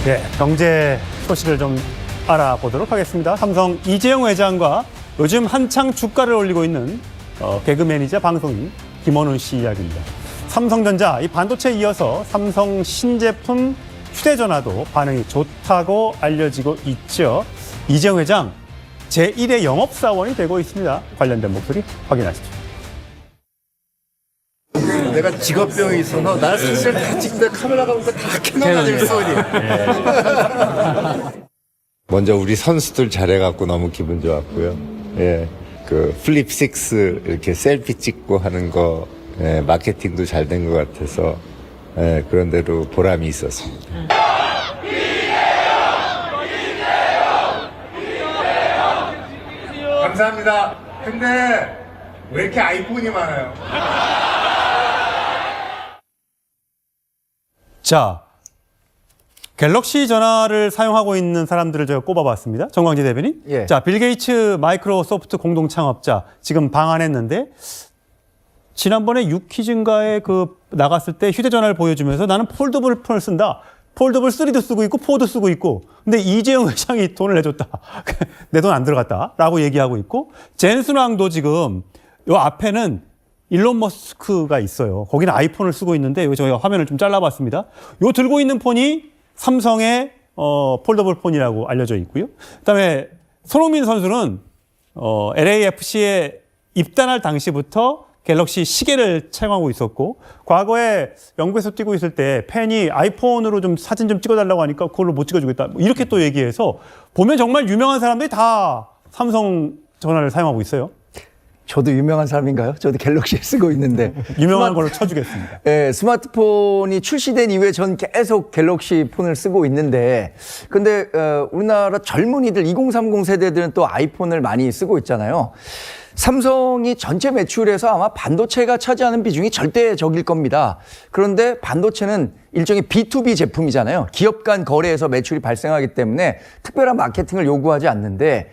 네, 경제 소식을 좀 알아보도록 하겠습니다. 삼성 이재용 회장과 요즘 한창 주가를 올리고 있는 개그맨이자 방송인 김원훈 씨 이야기입니다. 삼성전자, 이 반도체에 이어서 삼성 신제품 휴대전화도 반응이 좋다고 알려지고 있죠. 이재용 회장 제1의 영업사원이 되고 있습니다. 관련된 목소리 확인하시죠. 내가 직업병이 있어서 나를 사실 다 찍는데 카메라가 오니까 다 캐논 소리. 먼저 우리 선수들 잘해갖고 너무 기분 좋았고요. 예, 그 플립 6 이렇게 셀피 찍고 하는 거 예, 마케팅도 잘 된 것 같아서 예, 그런 대로 보람이 있었습니다. 감사합니다. 근데 왜 이렇게 아이폰이 많아요? 자, 갤럭시 전화를 사용하고 있는 사람들을 제가 꼽아봤습니다. 정광재 대변인. 예. 자, 빌 게이츠 마이크로소프트 공동 창업자 지금 방한했는데 지난번에 유퀴즈인가에 나갔을 때 휴대전화를 보여주면서 나는 폴더블 폰을 쓴다. 폴더블 3도 쓰고 있고 4도 쓰고 있고. 근데 이재용 회장이 돈을 내줬다. 내 돈 안 들어갔다. 라고 얘기하고 있고. 젠순왕도 지금 요 앞에는 일론 머스크가 있어요. 거기는 아이폰을 쓰고 있는데 여기 저희가 화면을 좀 잘라봤습니다. 요 들고 있는 폰이 삼성의 폴더블 폰이라고 알려져 있고요. 그다음에 손흥민 선수는 LAFC에 입단할 당시부터 갤럭시 시계를 착용하고 있었고 과거에 영국에서 뛰고 있을 때 팬이 아이폰으로 좀 사진 좀 찍어달라고 하니까 그걸로 못 찍어주겠다. 이렇게 또 얘기해서 보면 정말 유명한 사람들이 다 삼성 전화를 사용하고 있어요. 저도 유명한 사람인가요? 저도 갤럭시 쓰고 있는데. 유명한 걸로 쳐주겠습니다. 네, 스마트폰이 출시된 이후에 전 계속 갤럭시 폰을 쓰고 있는데 근데 우리나라 젊은이들 2030 세대들은 또 아이폰을 많이 쓰고 있잖아요. 삼성이 전체 매출에서 아마 반도체가 차지하는 비중이 절대적일 겁니다. 그런데 반도체는 일종의 B2B 제품이잖아요. 기업 간 거래에서 매출이 발생하기 때문에 특별한 마케팅을 요구하지 않는데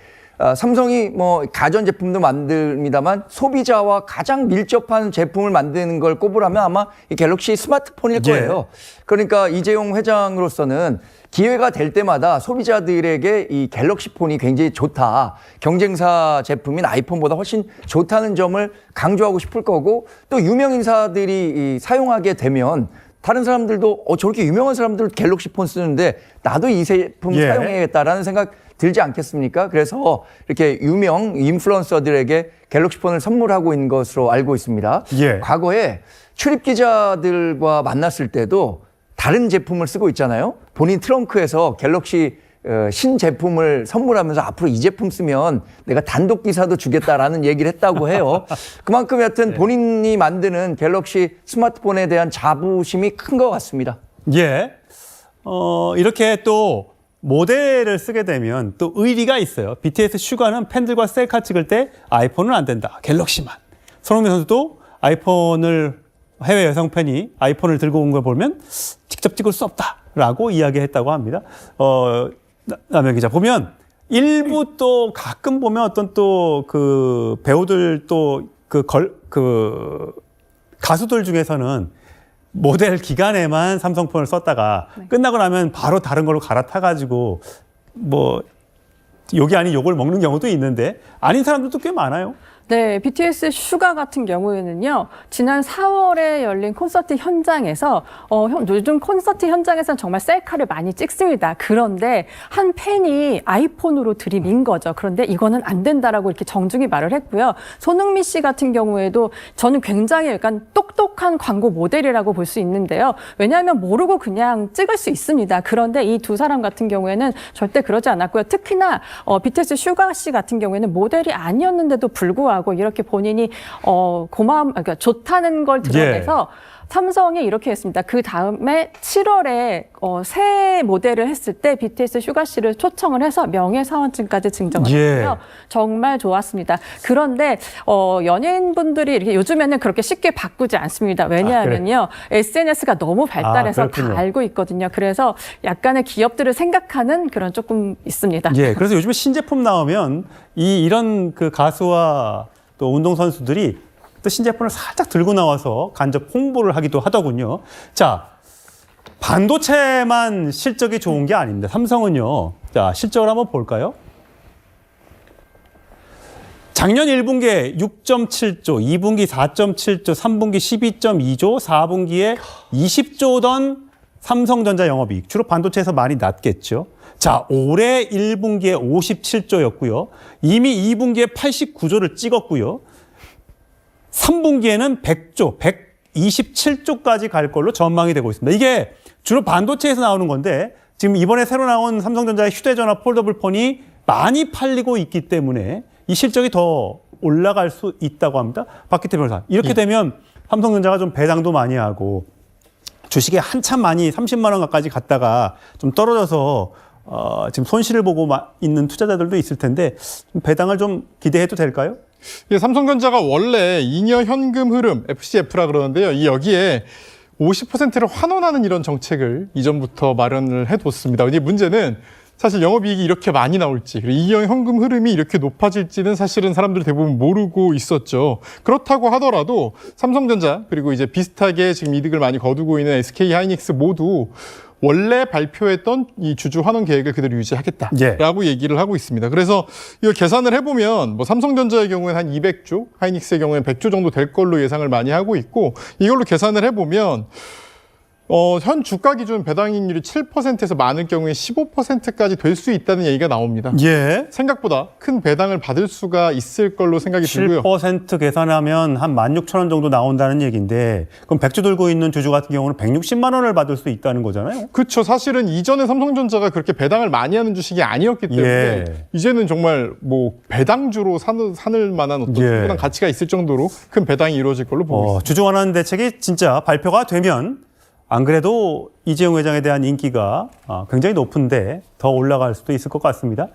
삼성이 뭐 가전제품도 만듭니다만 소비자와 가장 밀접한 제품을 만드는 걸 꼽으라면 아마 이 갤럭시 스마트폰일 거예요. 그러니까 이재용 회장으로서는 기회가 될 때마다 소비자들에게 이 갤럭시 폰이 굉장히 좋다. 경쟁사 제품인 아이폰보다 훨씬 좋다는 점을 강조하고 싶을 거고 또 유명 인사들이 사용하게 되면 다른 사람들도 저렇게 유명한 사람들 갤럭시 폰 쓰는데 나도 이 제품 사용해야겠다라는 생각 들지 않겠습니까? 그래서 이렇게 유명 인플루언서들에게 갤럭시 폰을 선물하고 있는 것으로 알고 있습니다. 과거에 출입 기자들과 만났을 때도 다른 제품을 쓰고 있잖아요. 본인 트렁크에서 갤럭시 신제품을 선물하면서 앞으로 이 제품 쓰면 내가 단독 기사도 주겠다라는 얘기를 했다고 해요. 그만큼 여튼 본인이 만드는 갤럭시 스마트폰에 대한 자부심이 큰 것 같습니다. 예. 이렇게 또 모델을 쓰게 되면 또 의리가 있어요. BTS 슈가는 팬들과 셀카 찍을 때 아이폰은 안 된다. 갤럭시만. 손흥민 선수도 아이폰을 해외 여성 팬이 아이폰을 들고 온 걸 보면 직접 찍을 수 없다라고 이야기했다고 합니다. 남현 기자 보면 일부 또 가끔 보면 어떤 또 그 배우들 또 가수들 중에서는 모델 기간에만 삼성폰을 썼다가 끝나고 나면 바로 다른 걸로 갈아타가지고 뭐 욕이 아닌 욕을 먹는 경우도 있는데 아닌 사람들도 꽤 많아요. 네, BTS 슈가 같은 경우에는요, 지난 4월에 열린 콘서트 현장에서, 요즘 콘서트 현장에서는 정말 셀카를 많이 찍습니다. 그런데 한 팬이 아이폰으로 들이민 거죠. 그런데 이거는 안 된다라고 이렇게 정중히 말을 했고요. 손흥민 씨 같은 경우에도 저는 굉장히 약간 똑똑한 광고 모델이라고 볼 수 있는데요. 왜냐하면 모르고 그냥 찍을 수 있습니다. 그런데 이 두 사람 같은 경우에는 절대 그러지 않았고요. 특히나 BTS 슈가 씨 같은 경우에는 모델이 아니었는데도 불구하고 이렇게 본인이 그러니까 좋다는 걸 드러내서 삼성이 이렇게 했습니다. 그 다음에 7월에 새 모델을 했을 때 BTS 슈가 씨를 초청을 해서 명예사원증까지 증정을 했고요. 정말 좋았습니다. 그런데 연예인분들이 이렇게 요즘에는 그렇게 쉽게 바꾸지 않습니다. 왜냐하면요. SNS가 너무 발달해서 다 알고 있거든요. 그래서 약간의 기업들을 생각하는 그런 조금 있습니다. 예, 그래서 요즘에 신제품 나오면 이런 그 가수와 또 운동선수들이 또 신제품을 살짝 들고 나와서 간접 홍보를 하기도 하더군요. 자, 반도체만 실적이 좋은 게 아닙니다. 삼성은요. 자, 실적을 한번 볼까요? 작년 1분기에 6.7조, 2분기 4.7조, 3분기 12.2조, 4분기에 20조던 삼성전자 영업이익. 주로 반도체에서 많이 낮겠죠. 자, 올해 1분기에 57조였고요. 이미 2분기에 89조를 찍었고요. 3분기에는 100조, 127조까지 갈 걸로 전망이 되고 있습니다. 이게 주로 반도체에서 나오는 건데 지금 이번에 새로 나온 삼성전자의 휴대전화 폴더블 폰이 많이 팔리고 있기 때문에 이 실적이 더 올라갈 수 있다고 합니다. 박기태 변호사. 이렇게 되면 삼성전자가 좀 배당도 많이 하고 주식에 한참 많이 30만 원 가까이 갔다가 좀 떨어져서 지금 손실을 보고 있는 투자자들도 있을 텐데 배당을 좀 기대해도 될까요? 예, 삼성전자가 원래 잉여 현금 흐름, FCF라 그러는데요. 이 여기에 50%를 환원하는 이런 정책을 이전부터 마련을 해뒀습니다. 근데 문제는 사실 영업이익이 이렇게 많이 나올지, 그리고 잉여 현금 흐름이 이렇게 높아질지는 사실은 사람들이 대부분 모르고 있었죠. 그렇다고 하더라도 삼성전자, 그리고 이제 비슷하게 지금 이득을 많이 거두고 있는 SK하이닉스 모두 원래 발표했던 이 주주 환원 계획을 그대로 유지하겠다라고 얘기를 하고 있습니다. 그래서 이걸 계산을 해보면 뭐 삼성전자의 경우에는 한 200조, 하이닉스의 경우에는 100조 정도 될 걸로 예상을 많이 하고 있고 이걸로 계산을 해보면 현 주가 기준 배당익률이 7%에서 많을 경우에 15%까지 될 수 있다는 얘기가 나옵니다. 예. 생각보다 큰 배당을 받을 수가 있을 걸로 생각이 들고요. 7% 계산하면 한 16,000원 정도 나온다는 얘기인데 그럼 100주 들고 있는 주주 같은 경우는 160만 원을 받을 수 있다는 거잖아요. 그렇죠. 사실은 이전에 삼성전자가 그렇게 배당을 많이 하는 주식이 아니었기 때문에 예. 이제는 정말 뭐 배당주로 산을 만한 어떤 충분한 가치가 있을 정도로 큰 배당이 이루어질 걸로 보고 있습니다. 주주 환원 대책이 진짜 발표가 되면 안 그래도 이재용 회장에 대한 인기가 굉장히 높은데 더 올라갈 수도 있을 것 같습니다.